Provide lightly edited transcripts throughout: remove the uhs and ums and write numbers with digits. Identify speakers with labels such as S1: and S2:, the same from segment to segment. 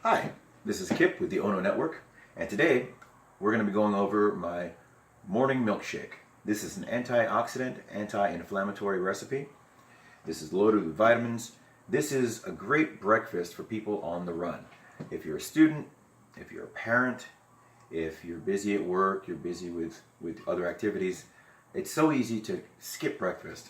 S1: Hi, this is Kip with the Ono Network, and today we're going to be going over my morning milkshake. This is an antioxidant, anti-inflammatory recipe. This is loaded with vitamins. This is a great breakfast for people on the run. If you're a student, if you're a parent, if you're busy at work, you're busy with other activities, it's so easy to skip breakfast.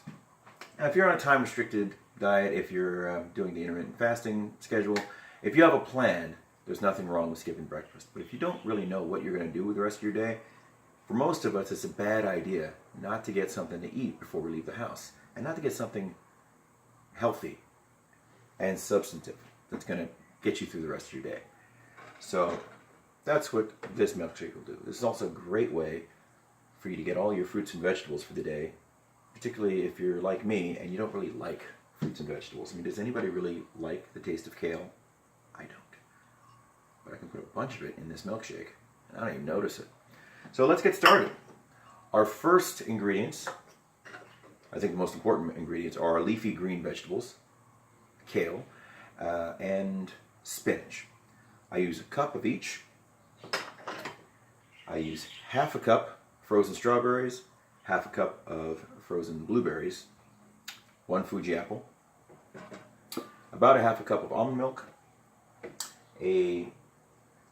S1: Now, if you're on a time-restricted diet, if you're doing the intermittent fasting schedule, if you have a plan, there's nothing wrong with skipping breakfast. But if you don't really know what you're going to do with the rest of your day, for most of us, it's a bad idea not to get something to eat before we leave the house, and not to get something healthy and substantive that's going to get you through the rest of your day. So that's what this milkshake will do. This is also a great way for you to get all your fruits and vegetables for the day, particularly if you're like me and you don't really like fruits and vegetables. I mean, does anybody really like the taste of kale? I don't. But I can put a bunch of it in this milkshake, and I don't even notice it. So let's get started. Our first ingredients, I think the most important ingredients, are our leafy green vegetables, kale, and spinach. I use a cup of each. I use half a cup frozen strawberries, half a cup of frozen blueberries, 1 Fuji apple, about a half a cup of almond milk, a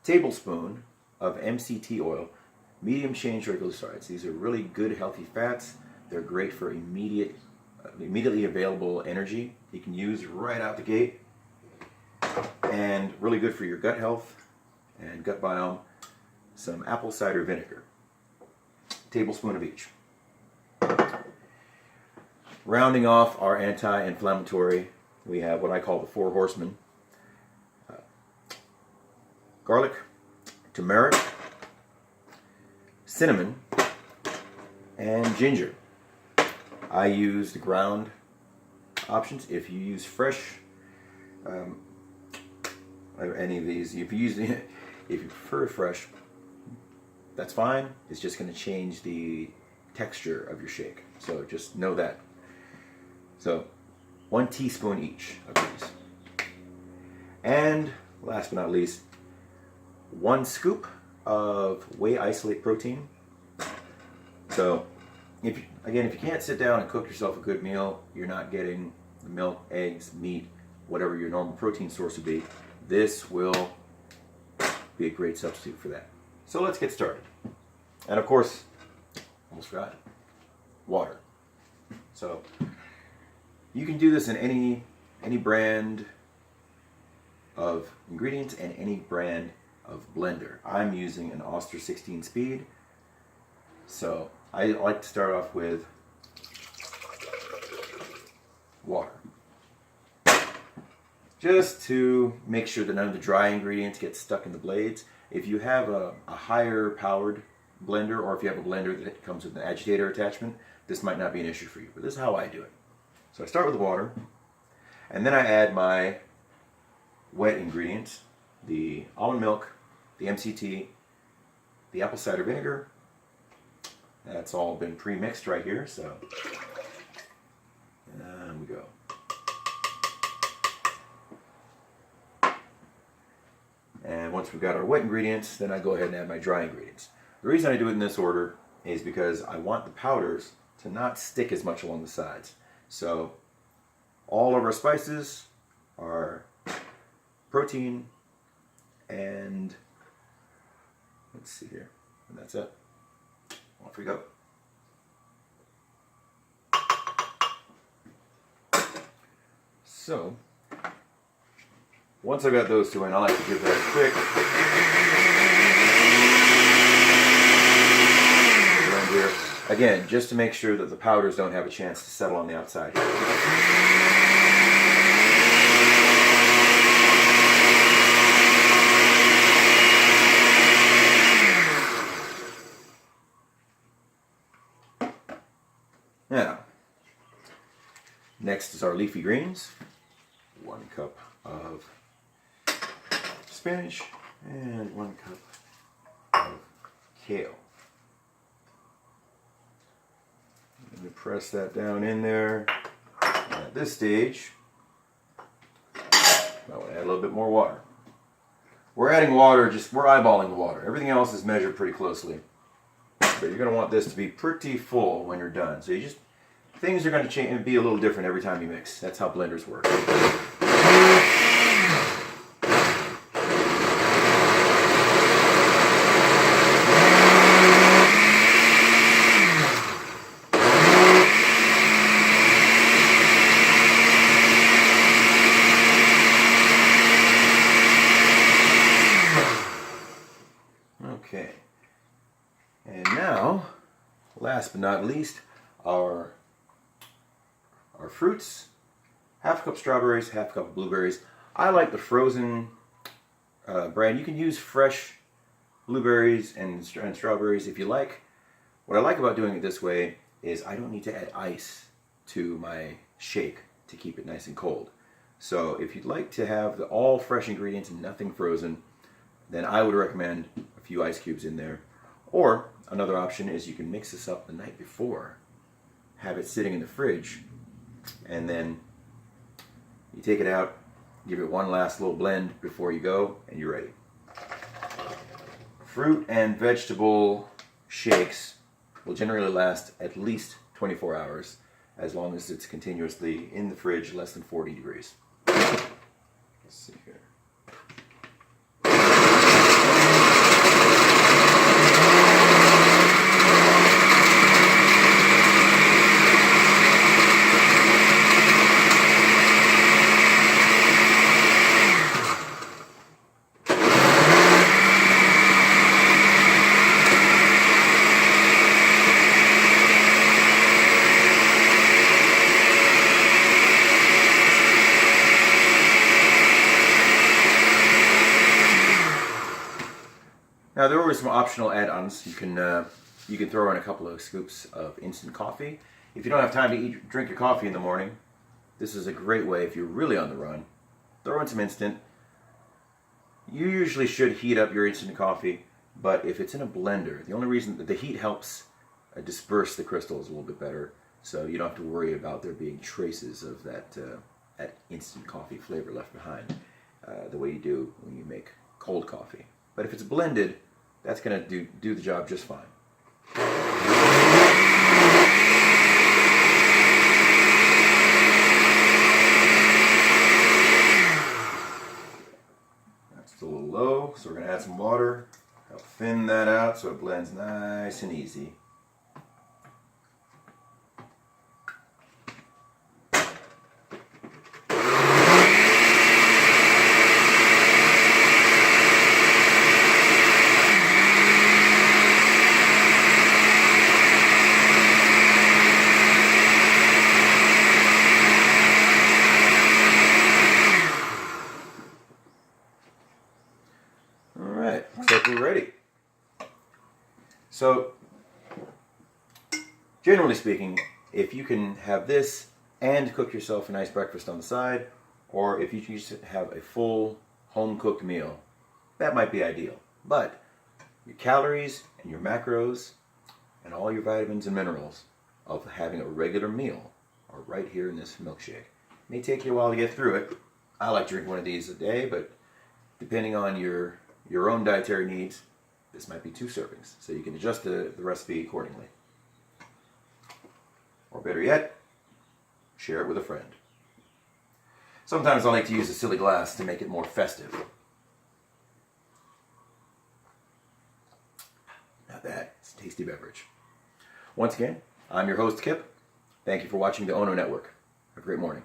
S1: tablespoon of MCT oil, medium chain triglycerides. These are really good healthy fats. They're great for immediately available energy you can use right out the gate, and really good for your gut health and gut biome. Some apple cider vinegar, tablespoon of each. Rounding off our anti-inflammatory, we have what I call the four horsemen: garlic, turmeric, cinnamon, and ginger. I use the ground options. If you use fresh, any of these, if you prefer fresh, that's fine. It's just going to change the texture of your shake. So just know that. So 1 teaspoon each of these. And last but not least, 1 scoop of whey isolate protein. So if you can't sit down and cook yourself a good meal, you're not getting the milk, eggs, meat, whatever your normal protein source would be, this will be a great substitute for that. So let's get started. And of course, almost forgot, water. So you can do this in any brand of ingredients and any brand of blender. I'm using an Oster 16 speed, so I like to start off with water, just to make sure that none of the dry ingredients get stuck in the blades. If you have a higher powered blender, or if you have a blender that comes with an agitator attachment, this might not be an issue for you, but this is how I do it. So I start with the water, and then I add my wet ingredients: the almond milk, the MCT, the apple cider vinegar. That's all been pre-mixed right here, so there we go. And once we've got our wet ingredients, then I go ahead and add my dry ingredients. The reason I do it in this order is because I want the powders to not stick as much along the sides. So all of our spices are protein, and let's see here, and that's it. Off we go. So once I got those two in, I like to give that a quick blend here. Again, just to make sure that the powders don't have a chance to settle on the outside. Now, next is our leafy greens. 1 cup of spinach and 1 cup of kale. I'm going to press that down in there. And at this stage, I want to add a little bit more water. we're adding water, we're eyeballing the water. Everything else is measured pretty closely. But you're going to want this to be pretty full when you're done. So things are going to change and be a little different every time you mix. That's how blenders work. Okay, and now, last but not least, our fruits. Half a cup strawberries, half a cup blueberries. I like the frozen brand. You can use fresh blueberries and strawberries if you like. What I like about doing it this way is I don't need to add ice to my shake to keep it nice and cold. So if you'd like to have all fresh ingredients and nothing frozen, then I would recommend a few ice cubes in there. Or another option is you can mix this up the night before, have it sitting in the fridge, and then you take it out, give it one last little blend before you go, and you're ready. Fruit and vegetable shakes will generally last at least 24 hours, as long as it's continuously in the fridge less than 40 degrees. Let's see here. Now there are some optional add-ons. You can throw in a couple of scoops of instant coffee. If you don't have time to drink your coffee in the morning, this is a great way if you're really on the run. Throw in some instant. You usually should heat up your instant coffee, but if it's in a blender, the only reason that the heat helps disperse the crystals a little bit better, so you don't have to worry about there being traces of that instant coffee flavor left behind, the way you do when you make cold coffee. But if it's blended, that's going to do the job just fine. That's a little low, so we're going to add some water, help thin that out so it blends nice and easy. Looks like we're ready. So, generally speaking, if you can have this and cook yourself a nice breakfast on the side, or if you choose to have a full home-cooked meal, that might be ideal. But your calories and your macros and all your vitamins and minerals of having a regular meal are right here in this milkshake. It may take you a while to get through it. I like to drink one of these a day, but depending on your own dietary needs, this might be 2 servings. So you can adjust the recipe accordingly. Or better yet, share it with a friend. Sometimes I like to use a silly glass to make it more festive. Now that's a tasty beverage. Once again, I'm your host, Kip. Thank you for watching the Ono Network. Have a great morning.